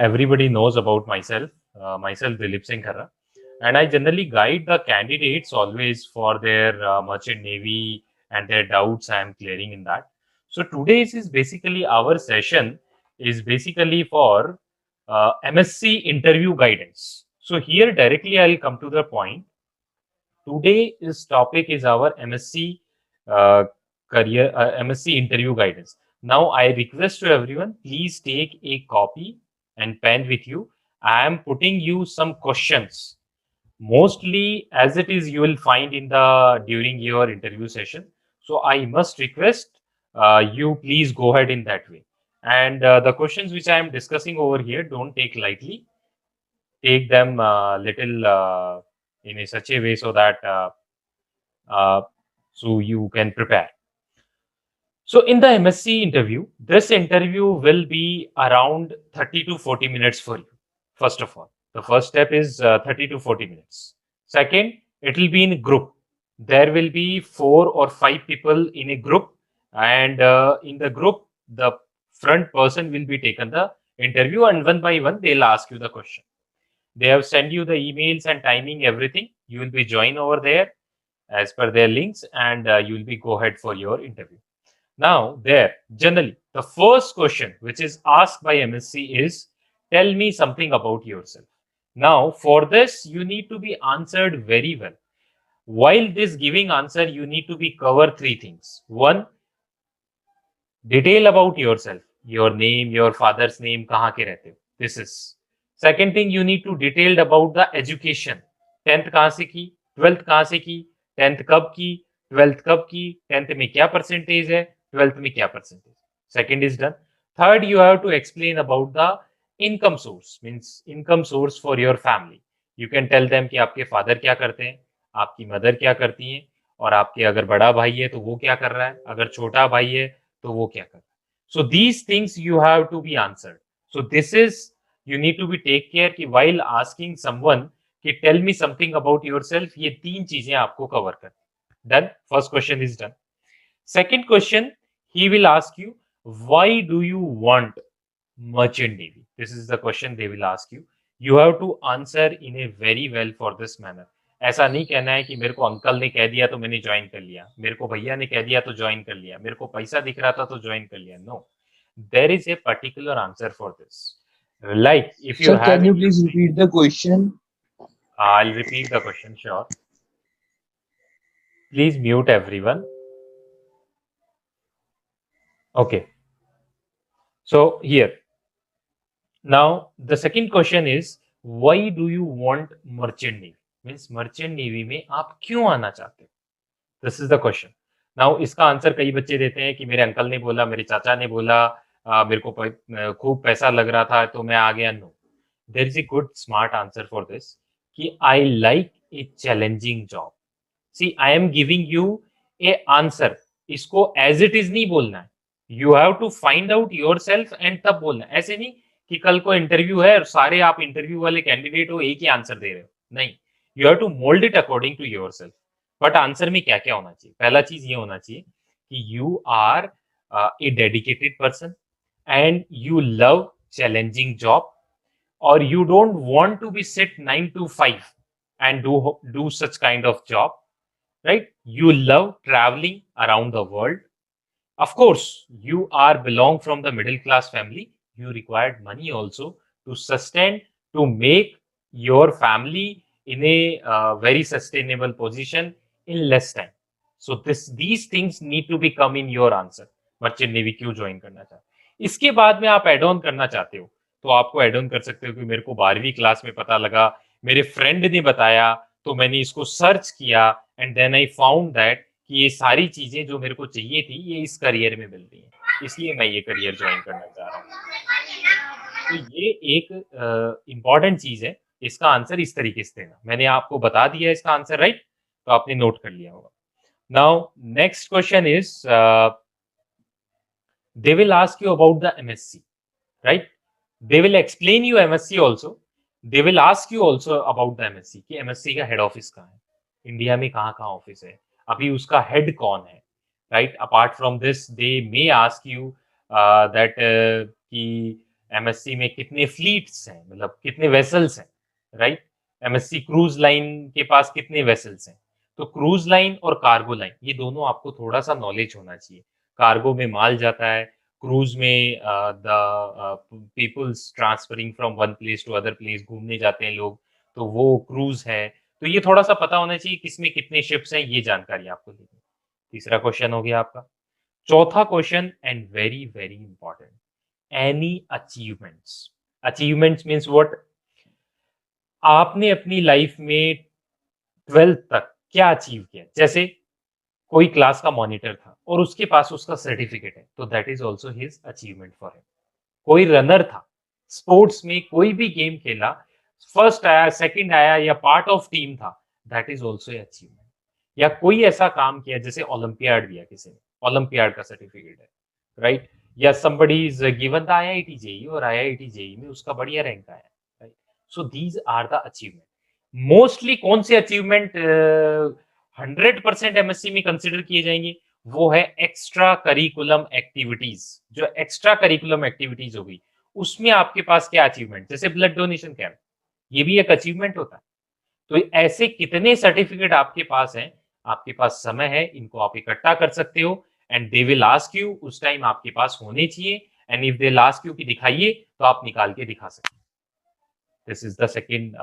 everybody knows about myself. Myself, Dilip Singh Kharra, and I generally guide the candidates always for their merchant navy and their doubts I am clearing in that. So today's is basically our session is basically for MSc interview guidance. So here directly I'll come to the point. Today's topic is our MSc MSc interview guidance. Now I request to everyone, please take a copy and pen with you. I am putting you some questions. Mostly as it is, you will find in the during your interview session. So I must request you please go ahead in that way. And the questions which I am discussing over here, don't take lightly. Take them little in a such a way so that uh, so you can prepare. So in the MSc interview, this interview will be around 30 to 40 minutes for you. First of all, the first step is 30 to 40 minutes. Second, it will be in a group. There will be 4 or 5 people in a group, and in the group, the front person will be taken the interview, and one by one they'll ask you the question. They have sent you the emails and timing, everything. You will be join over there as per their links, and you will be go ahead for your interview. Now, there, generally, the first question which is asked by MSc is, tell me something about yourself. Now, for this, you need to be answered very well. While this giving answer, you need to be cover 3 things. One, detail about yourself, your name, your father's name, kahan ke rehte ho. This is. Second thing, you need to detailed about the education. 10th kahan se ki, 12th kahan se ki, 10th कब की, 12th कब की, 10th में क्या percentage है, 12th में क्या percentage. Second is done. Third, you have to explain about the income source, means income source for your family. You can tell them कि आपके फादर क्या करते हैं, आपकी मदर क्या करती हैं, और आपके अगर बड़ा भाई है तो वो क्या कर रहा है, अगर छोटा भाई है तो वो क्या कर रहा है. So these things you have to be answered. So this is you need to be take care कि while asking someone कि tell me something about yourself, ये 3 चीजें आपको कवर कर. Done. First question is done. Second question, he will ask you, why do you want merchant navy? This is the question they will ask you. You have to answer in a very well for this manner. ऐसा नहीं कहना है कि मेरे को uncle ने कह दिया तो मैंने ज्वाइन कर लिया, मेरे को भैया ने कह दिया तो ज्वाइन कर लिया, मेरे को पैसा दिख रहा था तो ज्वाइन कर लिया. No, there is a particular answer for this. Like if you Sir, have can you in your please mind, repeat the question? I'll repeat the question, sure. Please mute everyone. Okay. So here, now the second question is, why do you want merchant navy? Means merchant navy में आप क्यों आना चाहते हो? This is the question. Now इसका answer कई बच्चे देते हैं कि मेरे अंकल ने बोला, मेरे चाचा ने बोला, मेरे को खूब पैसा लग रहा था तो मैं आ गया. No, there is a good smart answer for this कि I like a challenging job. See, I am giving you a answer. इसको as it is नहीं बोलना है. You have to find out yourself and तब बोलना है. ऐसे नहीं कि कल को इंटरव्यू है और सारे आप इंटरव्यू वाले कैंडिडेट हो, एक ही आंसर दे रहे हो. नहीं, you have to mould it according to your self. But answer में क्या क्या होना चाहिए? पहला चीज ये होना चाहिए कि you are a dedicated person and you love challenging job, or you don't want to be sit 9 to 5 and do such kind of job, right? You love traveling around the world. Of course, you are belong from the middle class family. You required money also to sustain, to make your family in a very sustainable position in less time. So these things need to be come in your answer. Merchant navy क्यों join करना चाहते हैं? इसके बाद में आप add on करना चाहते हो तो आपको एड ऑन कर सकते हो कि मेरे को 12वीं क्लास में पता लगा, मेरे फ्रेंड ने बताया, तो मैंने इसको सर्च किया and then I found that कि ये सारी चीजें जो मेरे को चाहिए थी ये इस करियर में मिल रही है, इसलिए मैं ये करियर ज्वाइन करना चाह रहा हूँ. तो ये एक इम्पॉर्टेंट चीज है. इसका आंसर इस तरीके से देना. मैंने आपको बता दिया इसका आंसर, राइट? तो आपने नोट कर लिया होगा. Now next question is, they will ask you about the MSc, right? They will explain you MSc also. They will ask you also about the MSc कि MSc का हेड ऑफिस कहाँ है, India में कहाँ कहाँ ऑफिस है, अभी उसका हेड कौन है, right? Apart from this they may ask you that कि एमएससी में कितने फ्लीट्स हैं, मतलब कितने वेसल्स हैं, राइट। एमएससी क्रूज लाइन के पास कितने वेसल्स हैं। तो क्रूज लाइन और कार्गो लाइन, ये दोनों आपको थोड़ा सा नॉलेज होना चाहिए। कार्गो में माल जाता है, क्रूज में the peoples transferring from one place to other place, घूमने जाते हैं लोग, तो वो क्रूज है। तो ये थोड़ा सा पता होना चाहिए किसमें कितने शिप्स हैं, ये जानकारी आपको लेनी। तीसरा क्वेश्चन हो गया आपका। चौथा question and very very important, any achievements. Achievements means what, आपने अपनी लाइफ में 12th तक क्या अचीव किया। जैसे कोई क्लास का मॉनिटर था और उसके पास उसका सर्टिफिकेट है, तो that is also his achievement for him. कोई रनर था, स्पोर्ट्स में कोई भी गेम खेला, फर्स्ट आया, सेकंड आया या पार्ट ऑफ टीम था, दैट इज ऑल्सो अचीवमेंट। या कोई ऐसा काम किया, जैसे ओलंपियाड दिया किसी ने, ओलंपियाड का सर्टिफिकेट है, राइट। या somebody is given the IIT JEE और आईआईटी जेई में उसका बढ़िया रैंक आया, right. So these are the achievement. Mostly कौन से अचीवमेंट 100% एमएससी में कंसिडर किए जाएंगे, वो है एक्स्ट्रा करिकुलम एक्टिविटीज। जो एक्स्ट्रा करिकुलम एक्टिविटीज होगी, उसमें आपके पास क्या अचीवमेंट, जैसे ब्लड डोनेशन कैंप, ये भी एक अचीवमेंट होता है। तो ऐसे कितने सर्टिफिकेट आपके पास हैं, आपके पास समय है, इनको आप इकट्ठा कर सकते हो। And they will ask you, उस टाइम आपके पास होने चाहिए। And if they ask you कि दिखाइए, तो आप निकाल के दिखा सकते हैं। This is the second,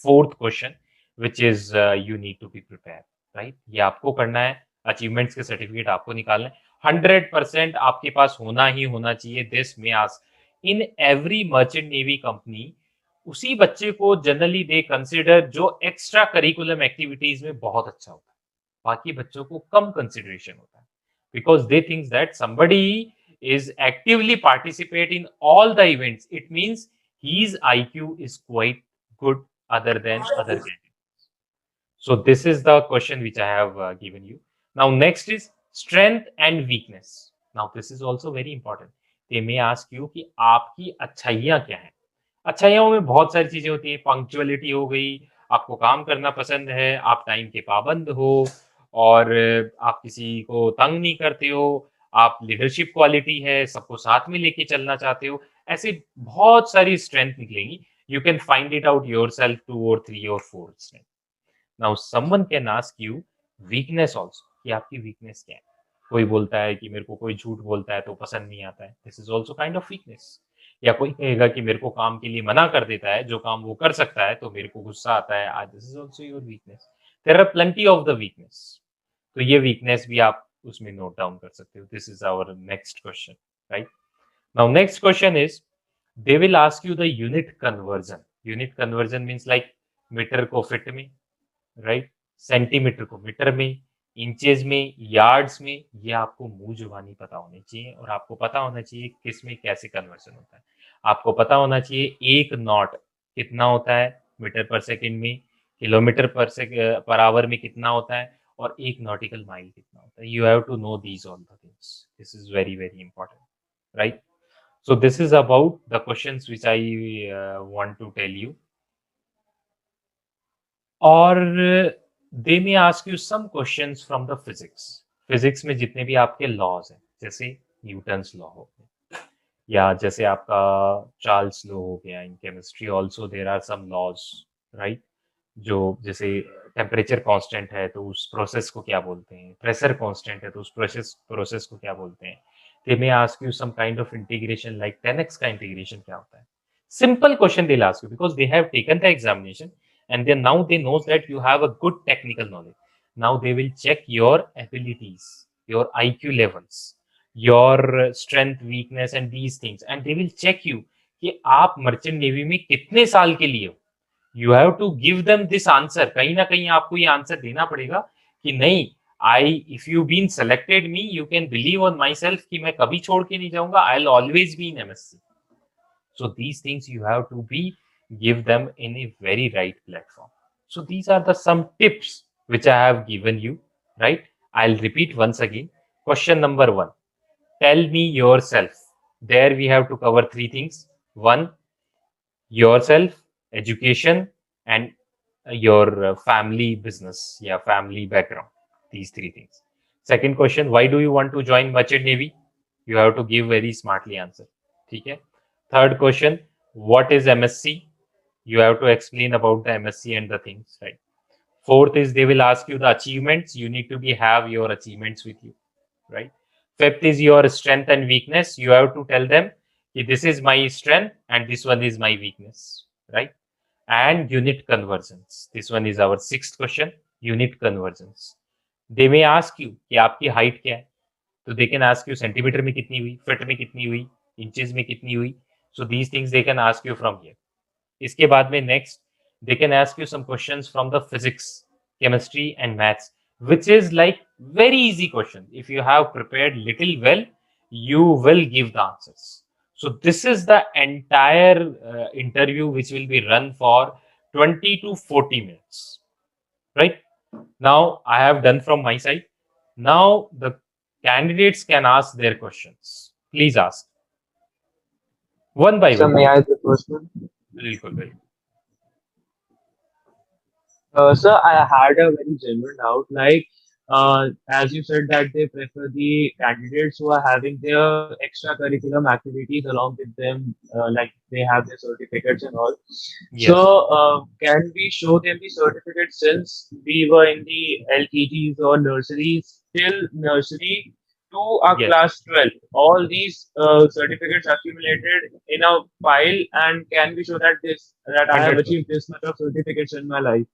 fourth question, which is you need to be prepared, right? ये आपको करना है, अचीवमेंट्स के सर्टिफिकेट आपको निकालना है, 100% आपके पास होना ही होना चाहिए। This may ask in every merchant navy company, उसी बच्चे को जनरली दे कंसिडर जो एक्स्ट्रा करिकुलम एक्टिविटीज में बहुत अच्छा होता है, बाकी बच्चों को कम कंसिडरेशन होता है, because they think that somebody is actively participate in all the events, it means his IQ is quite good other than other candidates. So this is the question which I have given you. Now next is strength and weakness. Now this is also very important. They may ask you कि आपकी अच्छाइयाँ क्या हैं। अच्छाइयों में बहुत सारी चीजें होती है, पंक्चुअलिटी हो गई, आपको काम करना पसंद है, आप टाइम के पाबंद हो, और आप किसी को तंग नहीं करते हो, आप लीडरशिप क्वालिटी है, सबको साथ में लेके चलना चाहते हो। ऐसे बहुत सारी स्ट्रेंथ निकलेंगी। You can find it out your self 2 और 3 और 4 strength. Now someone can ask you weakness also, कि आपकी वीकनेस क्या है। कोई बोलता है कि मेरे को कोई झूठ बोलता है तो पसंद नहीं आता है, this is also kind of weakness. या कोई कहेगा कि मेरे को काम के लिए मना कर देता है, जो काम वो कर सकता है, तो मेरे को गुस्सा आता है, आज this is also your weakness. There are plenty of the weakness. तो ये वीकनेस भी आप उसमें नोट डाउन कर सकते हो। This is our next question, right. Now next question is, they will ask you the unit conversion. Unit conversion means like metre को feet में, राइट, सेंटीमीटर को मीटर में, इंचेस में, यार्ड्स में। ये आपको मुंह जुबानी पता होनी चाहिए, और आपको पता होना चाहिए किस में कैसे कन्वर्जन होता है। आपको पता होना चाहिए एक नॉट कितना होता है मीटर पर सेकंड में, किलोमीटर पर आवर में कितना होता है, और एक नॉटिकल माइल कितना होता है। You have to know these all the things, this is very very important, right. So this is about the questions which I want to tell you. और they may ask you some questions from the physics. Physics में जितने भी आपके laws हैं, जैसे Newton's law हो गया, या जैसे आपका चार्ल्स लॉ हो गया। In chemistry also there are some laws, right. जो जैसे टेम्परेचर कांस्टेंट है तो उस प्रोसेस को क्या बोलते हैं, प्रेशर कांस्टेंट है तो उस प्रोसेस को क्या बोलते हैं। They may ask you some kind of integration, like 10x का इंटीग्रेशन क्या होता है। Simple question they ask you, because they have taken the examination and then now they knows that you have a good technical knowledge. Now they will check your abilities, your IQ levels, your strength, weakness and these things, and they will check you कि आप merchant navy में कितने साल के लिए हो। You have to give them this answer. कहीं ना कहीं आपको ये आंसर देना पड़ेगा कि नहीं, I if you been selected me, you can believe on my self कि मैं कभी छोड़ के नहीं जाऊंगा, I will always be in MSc. So these things you have to be give them in a very right platform. So these are the some tips which I have given you, right? I'll repeat once again. Question number 1, tell me yourself. There we have to cover 3 things. 1, yourself, education, and your family business, yeah, family background. These 3 things. Second question, why do you want to join merchant navy? You have to give very smartly answer. ठीक है। Third question, what is MSc? You have to explain about the MSc and the things, right? Fourth is they will ask you the achievements. You need to be have your achievements with you, right? Fifth is your strength and weakness. You have to tell them, this is my strength and this one is my weakness, right? And unit conversions. This one is our sixth question, unit conversions. They may ask you कि आपकी height क्या है, तो they can ask you centimetre में कितनी हुई, feet में कितनी हुई, इंचेस में कितनी हुई. So these things they can ask you from here. इसके बाद में next they can ask you some questions from the physics, chemistry and maths, which is like very easy question. If you have prepared little well, you will give the answers. So this is the entire interview which will be run for 20 to 40 minutes, right? Now I have done from my side. Now the candidates can ask their questions. Please ask. One by So one. may I the first one? बिल्कुल बिल्कुल. Sir, I had a very genuine doubt. Like, as you said that they prefer the candidates who are having their extracurriculum activities along with them, like they have their certificates and all. So, Yes. can we show them the certificates since we were in the LKGs or nurseries till nursery to our Yes. class 12? All these certificates accumulated in a file, and can we show that I have 100%. achieved this much of certificates in my life?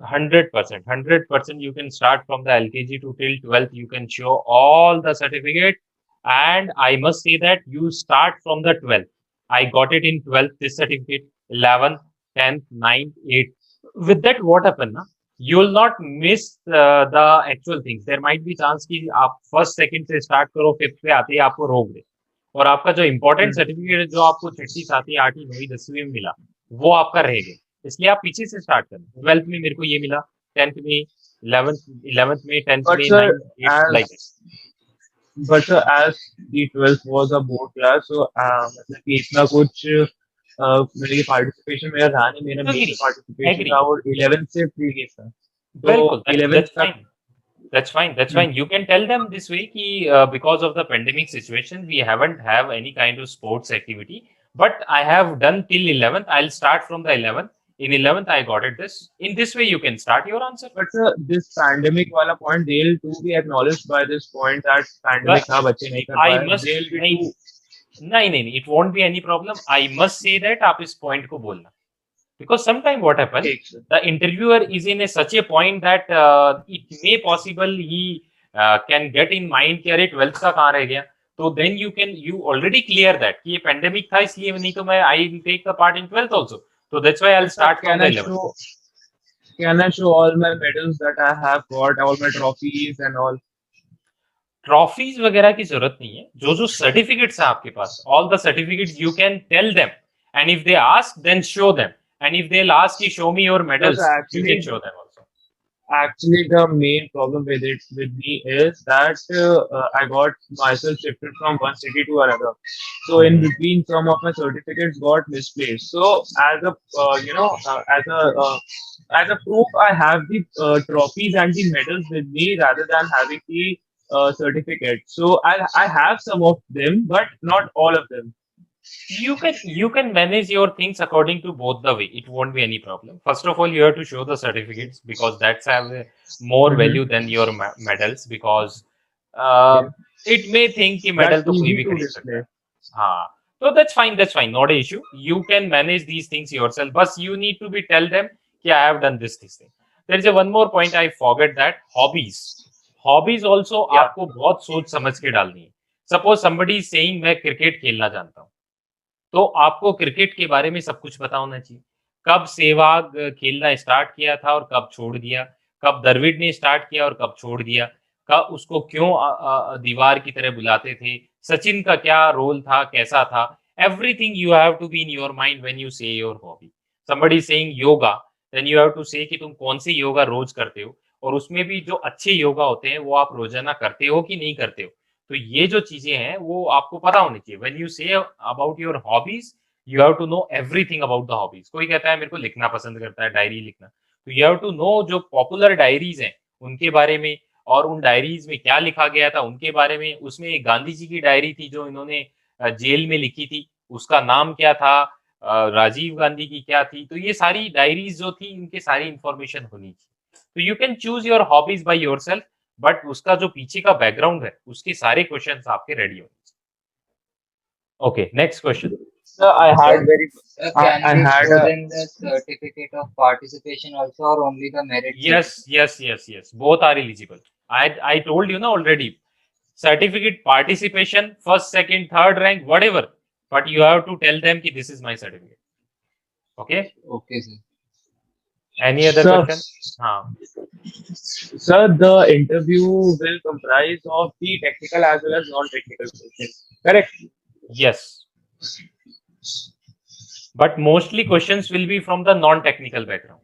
100%. 100%. You can start from the LKG to till 12th. You can show all the certificate. And I must say that you start from the 12th. I got it in 12th, this certificate, 11th, 10th, 9th, 8th. With that, what happened? Na? You will not miss the actual things. There might be chance कि आप first second से start करो, fifth पे आते ही आपको रोक दे. और आपका जो इंपॉर्टेंट Hmm. सर्टिफिकेट है जो आपको छठी सातवीं आठवीं नौवीं 10वीं में मिला, वो आपका रह गया. इसलिए आप पीछे से स्टार्ट करें. 12th में मेरे को ये मिला, 10th में, 11th में, 10th But में, sir, 9th, 8th, like that. as as the 12th was a board class, so मतलब कि इतना कुछ मेरी पार्टिसिपेशन मेरा रहा नहीं. मेरा Agree, मेन पार्टिसिपेशन agree. था और 11th से प्रीवियस था. तो बिल्कुल, 11th that's तक. fine. That's fine. That's Hmm. fine. You can tell them this way कि because of the pandemic situation, we haven't have any kind of sports activity. But I have done till 11th. I'll start from the 11th. In 11th, I got it this. In this way, you can start your answer. But this pandemic वाला point, they'll too be acknowledged by this point that pandemic But था, बच्चे नहीं कर I पाए. must They'll be नहीं too. नहीं नहीं it won't be any problem. I must say that आप इस point को बोलना. Because sometime what happen, ठीक sir. the interviewer is in a such a point that it may possible he can get in mind कि अरे 12th का कहाँ रह गया. तो then you already clear that कि ये pandemic था इसलिए नहीं तो मैं I will take the part in 12th also. So that's why I'll But sir, start from the 11th. can I show all my medals that I have got, all my trophies and all? Trophies वगैरह की जरूरत नहीं है. जो जो certificates है आपके पास, all the certificates you can tell them, and if they ask then show them, and if they ask कि show me your Because medals, you can show them also. actually the main problem with me is that I got myself shifted from one city to another. So in between, some of my certificates got misplaced. So as a as a proof, I have the trophies and the medals with me rather than having the certificate. So I have some of them, but not all of them. You can manage your things according to both the way. It won't be any problem. First of all, you have to show the certificates because that's have a more value Mm-hmm. than your medals, because uh, Okay. it may think कि medal That's तो कोई easy भी to खरीद सकता display. है. हाँ, so that's fine, not an issue. You can manage these things yourself, but you need to be tell them कि I have done this thing. There is a one more point I forget, that hobbies also Yeah. आपको बहुत सोच समझ के डालनी है. Suppose somebody is saying मैं cricket खेलना जानता हूँ, तो आपको क्रिकेट के बारे में सब कुछ पता होना चाहिए. कब सहवाग खेलना स्टार्ट किया था और कब छोड़ दिया, कब द्रविड़ ने स्टार्ट किया और कब छोड़ दिया, कब उसको क्यों दीवार की तरह बुलाते थे, सचिन का क्या रोल था, कैसा था. Everything you have to be in your mind when you say your hobby. Somebody saying yoga, then you have to say कि तुम कौन सी योगा रोज करते हो, और उसमें भी जो अच्छे योगा होते हैं वो आप रोजाना करते हो कि नहीं करते हो. तो ये जो चीजें हैं वो आपको पता होनी चाहिए. When you say about your hobbies, you have to know everything about the hobbies. कोई कहता है मेरे को लिखना पसंद करता है, डायरी लिखना, तो यू हैव टू नो जो पॉपुलर डायरीज हैं उनके बारे में, और उन डायरीज में क्या लिखा गया था उनके बारे में. उसमें एक गांधी जी की डायरी थी जो इन्होंने जेल में लिखी थी, उसका नाम क्या था, राजीव गांधी की क्या थी, तो ये सारी डायरीज जो थी इनके सारी इंफॉर्मेशन होनी चाहिए। तो you can choose your hobbies by yourself, but उसका जो पीछे का बैकग्राउंड है उसके सारे क्वेश्चंस आपके रेडी होने चाहिए। Okay, next question. Sir, I had Sir, very, sir, I, can I we had fill a, in the certificate of participation also, or only the merit Yes, certificate? yes, yes, yes, both are eligible. I told you na already, certificate participation, first, second, third rank, whatever, but you have to tell them ki this is my certificate. Okay, Okay, sir. any other sir, question? Ha. sir, the interview will comprise of the technical as well as non-technical questions. Correct? Yes, but mostly questions will be from the non-technical background.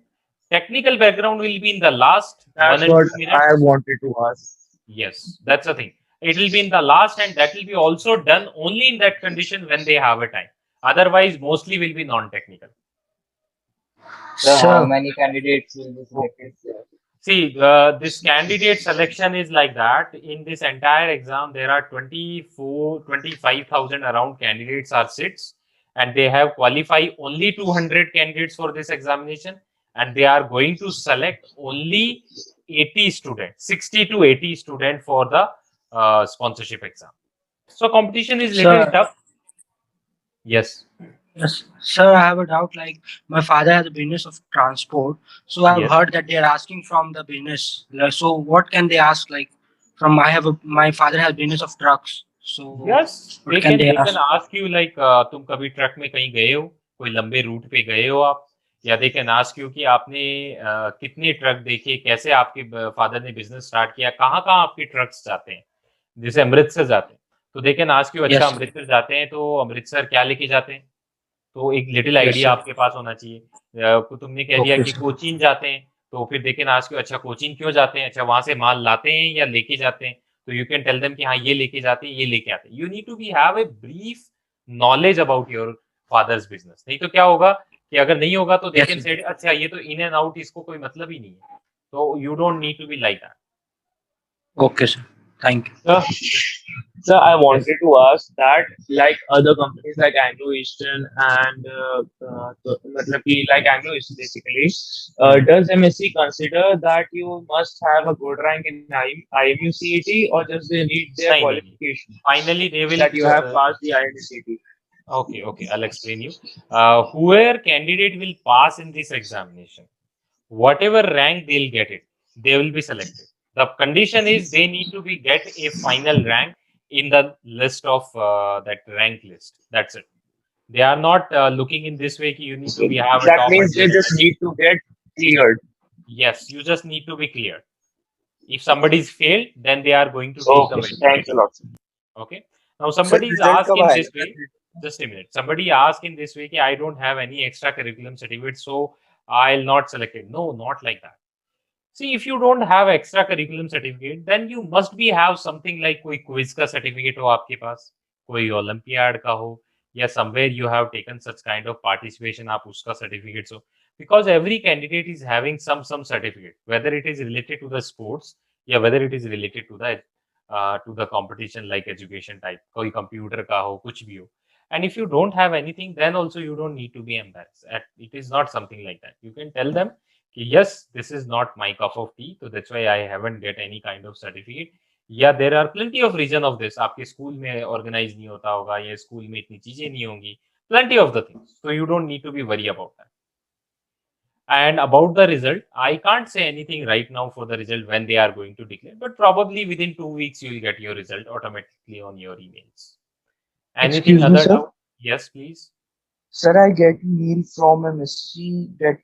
Technical background will be in the last That's 1 and what 2 minutes. I wanted to ask. Yes, that's the thing. It will be in the last, and that will be also done only in that condition when they have a time. Otherwise, mostly will be non-technical. Sir, how Sir, many candidates will be selected? See, this candidate selection is like that. In this entire exam, there are 25,000 around candidates are sits, and they have qualified only 200 candidates for this examination, and they are going to select only 80 students, 60 to 80 students for the sponsorship exam. So competition is little sir, tough. Yes. yes, sir, I have a doubt. Like, my father has a business of transport, so I've Yes. heard that they are asking from the business. Like, so, what can they ask? Like, from my father has business of trucks. So, yes, what can they they can ask? Ask you like तुम कभी truck में कहीं गए हो, कोई लंबे root पे गए हो आप, या दे कैन आस्क यू कि आपने कितने ट्रक देखे, कैसे आपके फादर ने बिजनेस स्टार्ट किया, कहाँ कहाँ आपके ट्रक्स जाते हैं, जैसे अमृतसर जाते हैं तो दे कैन आस्क यू, अच्छा Yes, अमृतसर जाते हैं तो अमृतसर क्या लेके जाते हैं, तो एक लिटिल yes, आइडिया sir. आपके पास होना चाहिए। तुमने कह दिया Okay, कि sir. कोचीन जाते हैं, तो फिर दे कैन आस्क यू, अच्छा कोचीन क्यों जाते हैं, अच्छा वहां से माल लाते हैं या लेके जाते हैं, तो यू कैन टेल देम कि हाँ ये लेके जाते हैं, ये लेके आते हैं। You need to be have a brief knowledge about your father's business, नहीं तो क्या होगा कि अगर नहीं होगा तो दे Yes, कैन sir. से अच्छा ये तो इन एंड आउट, इसको कोई मतलब ही नहीं है, तो you don't need to be like that. Okay, sir. Thank you. Sir, I wanted to ask that, like other companies like Anglo Eastern and matlab ki like Anglo Eastern basically, does MSc consider that you must have a good rank in IMU CET, or just they need their नहीं नहीं, qualification finally they will, that you have passed the IMU CET? okay, okay, I'll explain you. Whoever candidate will pass in this examination, whatever rank they'll get it, they will be selected. The condition is they need to be get a final rank in the list of that rank list. That's it. They are not looking in this way. You need to be have a That top means they 100. just need to get cleared. Yes, you just need to be clear. If somebody is failed, then they are going to take the Okay, thanks a verification. lot. Okay. Now somebody is result asked कब in आएगा? this way. Just a minute. Somebody asked in this way, I don't have any extra curriculum certificate, so I'll not select it. No, not like that. See, if you don't have extra curriculum certificate, then you must be have something like कोई quiz का certificate हो आपके पास, कोई Olympiad का हो, या somewhere you have taken such kind of participation, आप उसका certificates हो. Because every candidate is having some certificate, whether it is related to the sports, या whether it is related to the competition like education type, कोई computer का हो, कुछ भी हो. And if you don't have anything, then also you don't need to be embarrassed. It is not something like that. You can tell them yes, this is not my cup of tea, so that's why I haven't get any kind of certificate. Yeah, there are plenty of reason of this. आपके school में organise नहीं होता होगा, या school में इतनी चीजें नहीं होंगी, plenty of the things, so you don't need to be worry about that. And about the result, I can't say anything right now for the result when they are going to declare, but probably within 2 weeks you will get your result automatically on your emails. Anything Excuse me, other sir. doubt? Yes, please. Sir, I get mail from MSc that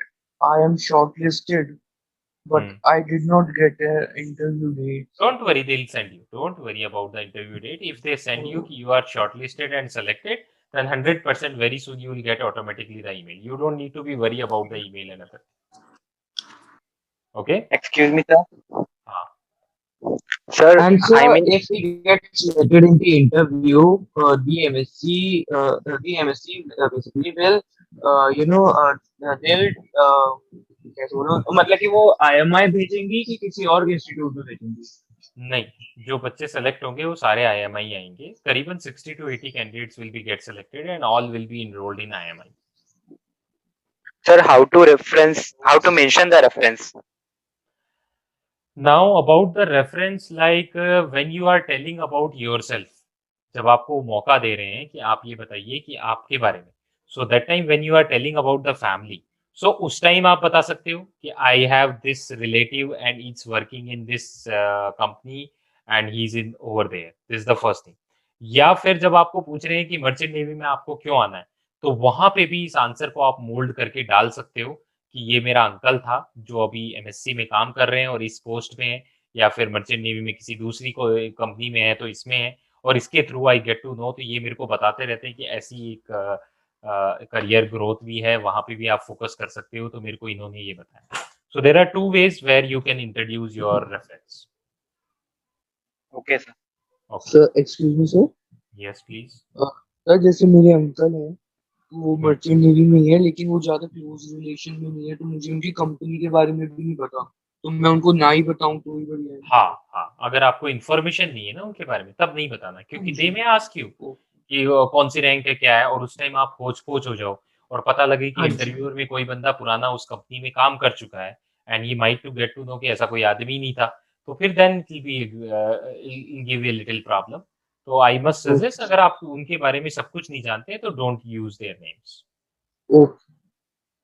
I am shortlisted, but I did not get an interview date. Don't worry, they'll send you. Don't worry about the interview date. If they send you you are shortlisted and selected, then 100% very soon you will get automatically the email. You don't need to be worry about the email and other. Okay? Excuse me, sir. हाँ. Sir, And so, I mean, if we get selected in the interview, the MSc basically will, they'll, कैसे बोलूं, मतलब कि वो IMI भेजेंगी कि किसी और institute में भेजेंगी? नहीं, जो बच्चे सेलेक्ट होंगे वो सारे IMI आएंगे। करीबन 60 to 80 candidates will be get selected and all will be enrolled in IMI। Sir, how to mention the reference? Now about the reference, like when you are telling about yourself, जब आपको मौका दे रहे हैं कि आप ये बताइए कि आपके बारे में, so that time when you are telling about the family, so उस टाइम आप बता सकते हो कि I have this relative and he's working in this company and he's in over there. This is the first thing. या फिर जब आपको पूछ रहे हैं कि मर्चेंट नेवी में आपको क्यों आना है, तो वहां पे भी इस आंसर को आप मोल्ड करके डाल सकते हो कि ये मेरा अंकल था जो अभी MSc में काम कर रहे हैं और इस पोस्ट में है, या फिर मर्चेंट नेवी में किसी दूसरी को कंपनी में है तो इसमें है, और इसके through I get to know, तो ये मेरे को बताते रहते हैं कि ऐसी एक करियर ग्रोथ भी है, वहां पे भी आप फोकस कर सकते हो, तो मेरे को इन्होंने ये बताया। So there are two ways where you can introduce your reference. Okay, sir. Okay, sir excuse me sir, yes please. Sir जैसे मेरे अंकल हैं वो हम्म। मर्चेंट नेवी में ही है, लेकिन वो ज्यादा क्लोज रिलेशन में नहीं है, तो मुझे उनकी कंपनी के बारे में भी नहीं पता, तो मैं उनको ना ही बताऊं तो ही बढ़िया है। हाँ हाँ, अगर आपको इन्फॉर्मेशन नहीं है ना उनके बारे में तब नहीं बताना, क्योंकि दे में आस्क यू ओ, कि कौन सी रैंक है क्या है, और उस टाइम आप होच पोच हो जाओ और पता लगे कि हाँ जी। इंटरव्यूअर में कोई बंदा पुराना उस कंपनी में काम कर चुका है and he might to get to know कि ऐसा कोई आदमी नहीं था, तो फिर then it will be give you little problem. तो आई मस्ट ओ, सजेस्ट, अगर आप उनके बारे में सब कुछ नहीं जानते हैं तो don't use their names. Oh,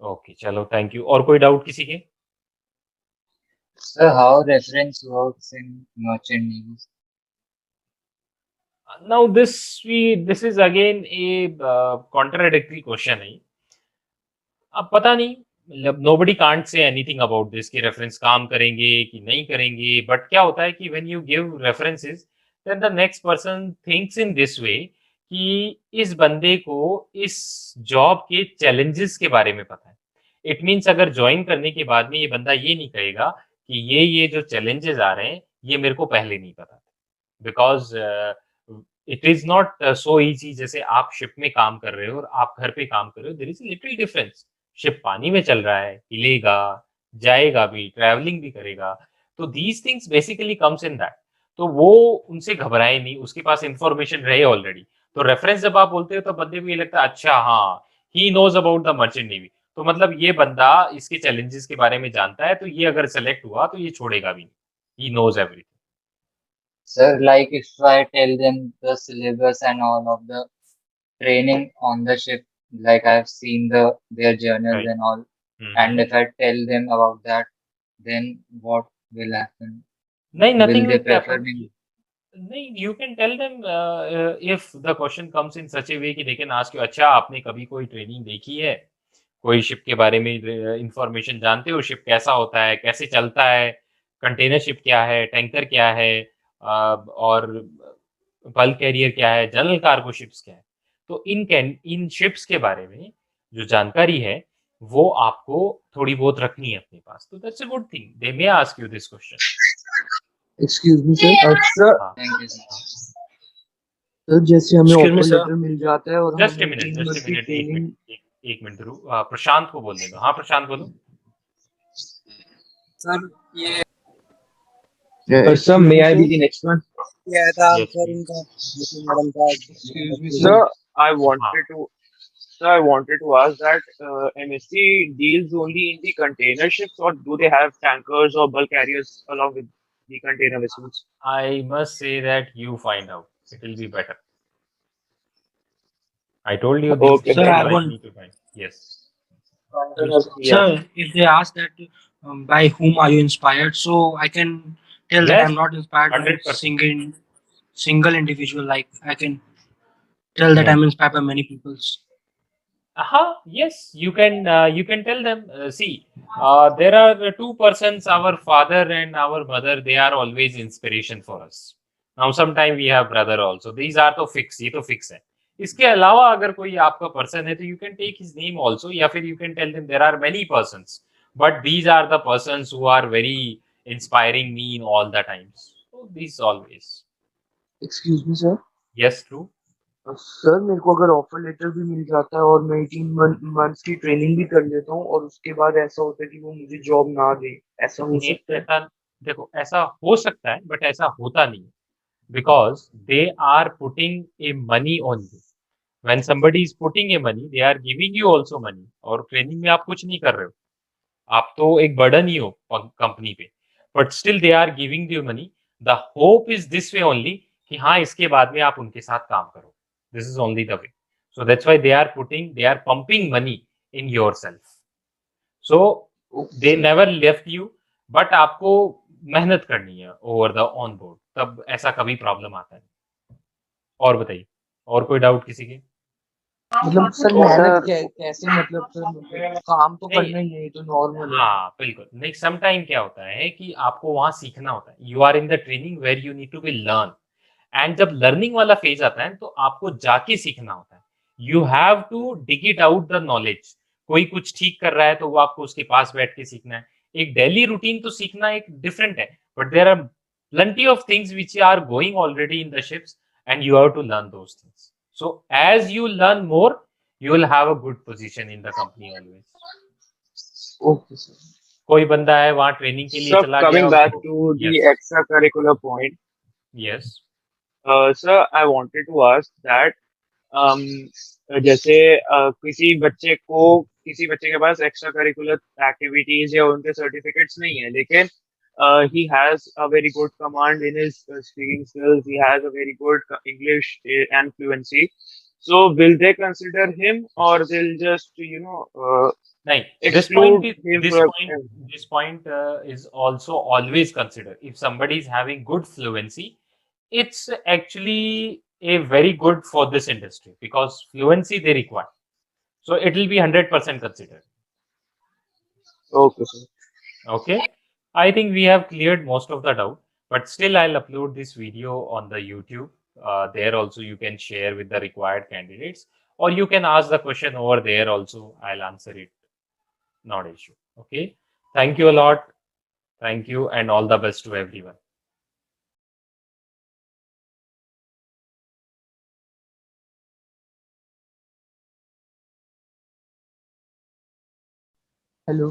okay चलो, थैंक यू। और कोई डाउट किसी के? Sir, how reference works in merchant navies? Now this is again a contradictory question है। अब पता नहीं, मतलब nobody can't say anything about this कि रेफरेंस काम करेंगे कि नहीं करेंगे, बट क्या होता है कि when you give references then the next person thinks in this way कि इस बंदे को इस जॉब के चैलेंजेस के बारे में पता है। इट मीन्स अगर ज्वाइन करने के बाद में ये बंदा ये नहीं कहेगा कि ये जो चैलेंजेस आ रहे हैं ये मेरे को पहले नहीं पता था, because it is not so easy. जैसे आप शिप में काम कर रहे हो और आप घर पे काम कर रहे हो, there is little difference. Ship पानी में चल रहा है, हिलेगा, जाएगा भी, ट्रैवलिंग भी करेगा, तो these things basically comes in that. तो वो उनसे घबराए नहीं, उसके पास इंफॉर्मेशन रहे ऑलरेडी। तो रेफरेंस जब आप बोलते हो तो बंदे को ये लगता है अच्छा हाँ, he knows about the merchant navy, तो मतलब ये बंदा इसके चैलेंजेस के बारे में जानता है, तो ये अगर सेलेक्ट हुआ तो ये छोड़ेगा भी नहीं, he knows everything. Sir, like if I tell them the syllabus and all of the training on the ship, like I've seen their journals right. and all, and if I tell them about that, then what will happen? नहीं, Will nothing they will prefer happen। me? नहीं, you can tell them if the question comes in such a way कि they can ask you, अच्छा आपने कभी कोई training देखी है, कोई शिप के बारे में इंफॉर्मेशन जानते हो, शिप कैसा होता है, कैसे चलता है, कंटेनर शिप क्या है, टैंकर क्या है, और बल्क कैरियर क्या है, जनरल कार्गो शिप्स क्या है। तो इन शिप्स के बारे में जो जानकारी है वो आपको थोड़ी बहुत रखनी है अपने पास, तो that's a good thing, they may ask you this question. Excuse me sir, अच्छा हाँ, Thank you, sir. सर जैसे हमें Excuse me, offer sir. Letter मिल जाता है और जस्ट ए हमें मिनट, 3 जस्ट ए मंथ की मिनट, एक ट्रेनिंग। मिनट, एक मिनट ध्रुव, प्रशांत को बोलने दो। हाँ प्रशांत बोलो। Sir, ये Sir, may I be the next one? ये था यस सर प्लीज। उनका जो मैडम का excuse me Sir, sir, I हाँ, wanted to. Sir, I wanted to ask that MSC deals only in the container ships, or do they have tankers or bulk carriers along with the container vessels? I must say that you find out, it will be better. I told you these Okay, things Sir, fair I you enough. might want need to find. Yes. Yeah. sir, if they ask that by whom are you inspired, so I can tell that Yes, I'm not inspired by 100%. single individual. Like I can tell that No. I'm inspired by many peoples. Yes, you can tell them. See, there are two persons, our father and our mother. They are always inspiration for us. Now, sometime we have brother also. These are तो fix, ये तो fix है। इसके अलावा अगर कोई आपका person है तो you can take his name also, या फिर you can tell them there are many persons, but these are the persons who are very inspiring me in all the times. So these always. Excuse me sir, Yes, true. Sir मेरे को अगर offer letter भी मिल जाता है और मैं 18 months की training भी कर लेता हूँ और उसके बाद ऐसा होता है कि वो मुझे जॉब ना दे, ऐसा हो नहीं, सकता है? ऐसा देखो ऐसा हो सकता है बट ऐसा होता नहीं है, because they are putting a money on you. When somebody is putting a money, they are giving you also money. और ट्रेनिंग में आप कुछ नहीं कर रहे हो, आप तो एक बर्डन ही हो कंपनी पे, but still they are giving you money. The hope is this way only कि हाँ इसके बाद में आप उनके साथ काम करो. This is only the way. So that's why they are pumping money in your self. So Okay, they sir. Never left you, but आपको मेहनत करनी है ओवर द ऑन बोर्ड, तब ऐसा कभी प्रॉब्लम आता है. और बताइए, और कोई डाउट किसी के? मतलब सर तो मेहनत सर कैसे, मतलब सर मतलब काम तो नहीं, करना ही है, ये तो नॉर्मल है. हाँ बिल्कुल नहीं. सम टाइम क्या होता है कि आपको वहां सीखना होता है. You are in the training where you need to be learn, and जब लर्निंग वाला फेज आता है तो आपको जाके सीखना होता है. You have to dig it out the knowledge. कोई कुछ ठीक कर रहा है तो वो आपको उसके पास बैठ के सीखना है. एक डेली रूटीन तो सीखना एक डिफरेंट है, but there are plenty of things which are going already in the ships, and you have to learn those things. So as you learn more, you will have a good position in the company always. Okay sir. कोई बंदा है वहां training के लिए So चला गया coming back उसको. to the yes. extracurricular point, yes. sir, I wanted to ask that um, जैसे किसी बच्चे के पास एक्स्ट्रा करिकुलर एक्टिविटीज या उनके सर्टिफिकेट्स नहीं है, लेकिन he has a very good command in his speaking skills, he has a very good English and fluency. So will they consider him, or they'll just नहीं, exclude him this from? point this point is also always considered. If somebody is having good fluency, it's actually a very good for this industry because fluency they require. So it will be 100% considered. Okay, sir. Okay. I think we have cleared most of the doubt, but still I'll upload this video on the YouTube. There also you can share with the required candidates, or you can ask the question over there also. I'll answer it. Not issue. Okay. Thank you a lot. Thank you and all the best to everyone. Hello.